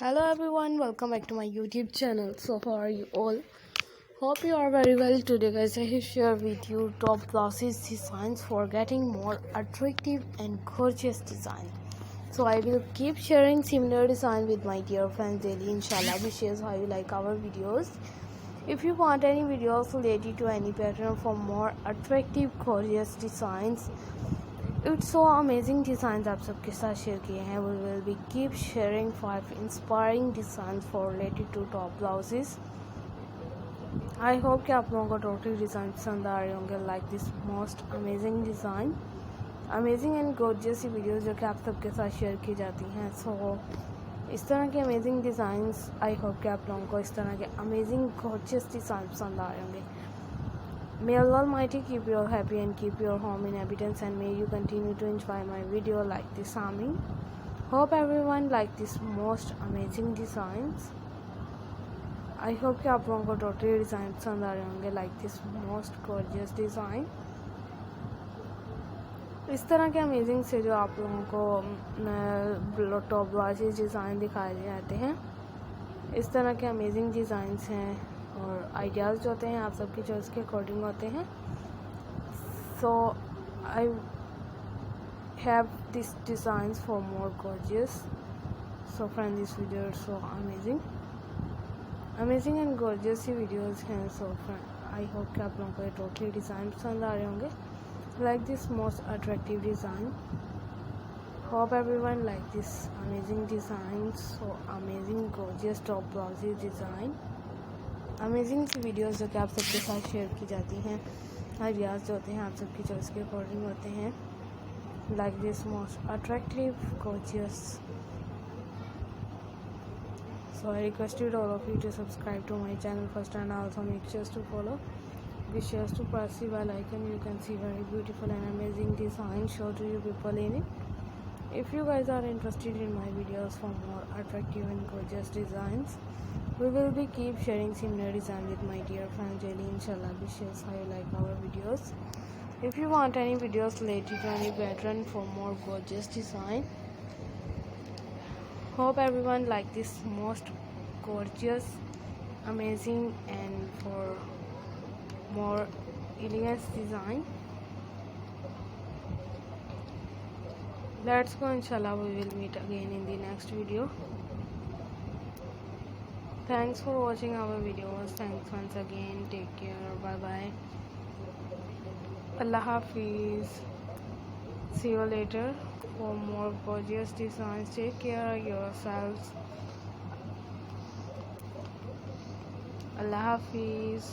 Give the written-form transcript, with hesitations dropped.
Hello everyone, welcome back to my YouTube channel. So how are you all? Hope you are very well. Today guys, I will share with you top blouses designs for getting more attractive and gorgeous design. So I will keep sharing similar design with my dear friends daily. Inshallah, which is how you like our videos. If you want any videos related to any pattern for more attractive gorgeous designs, it's so amazing designs आप सबके साथ share किए हैं. We will be keep sharing 5 inspiring designs for related to top blouses. I hope कि आप लोगों को total design पसंद आ रहे होंगे. Like this most amazing design, amazing and gorgeous videos जो कि आप सबके साथ शेयर की जाती हैं. सो इस तरह के अमेजिंग डिज़ाइंस आई होप कि आप लोगों को इस तरह के अमेजिंग गॉर्जियस डिज़ाइन पसंद आ रहे होंगे. May Allah Almighty keep you all happy and keep your home in abundance, and may you continue to enjoy my video like this. Amin. Hope everyone like this most amazing designs. I hope कि आप लोगों को totally design पसंद आ रहे होंगे. Like this most gorgeous design. इस तरह के अमेजिंग से जो आप लोगों को टॉप ब्लाउजेस डिज़ाइन दिखाए जाते हैं, इस तरह के अमेजिंग डिज़ाइंस हैं और आइडियाज़ जो होते हैं आप सबकी चॉइस के अकॉर्डिंग होते हैं. So I have this designs for more gorgeous. So friend this video so amazing and gorgeous ही वीडियोज़ हैं. सो फ्रेंड आई होप कि आप लोगों को ये टोटली डिज़ाइन पसंद आ रहे होंगे. Like this most attractive design. Hope everyone like this amazing design. So amazing gorgeous top blouses design. Amazing see videos जो कि आप सबके साथ शेयर की जाती हैं. आइडियाज़ जो होते हैं आप सबकी चॉइस के अकॉर्डिंग होते हैं. Like this most attractive gorgeous. So I requested all of you to subscribe to my channel first and also make sure to follow. Be sure to press the bell icon. You can see very beautiful and amazing design show to you people in it. If you guys are interested in my videos for more attractive and gorgeous designs, we will be keep sharing similar design with my dear friends daily. Inshallah, be sure how you like our videos. If you want any videos related to any pattern for more gorgeous design, hope everyone like this most gorgeous, amazing and for more elegant design. Let's go. Inshallah, we will meet again in the next video. Thanks for watching our videos. Thanks once again. Take care. Bye bye. Allah Hafiz. See you later for more gorgeous designs. Take care of yourselves. Allah Hafiz.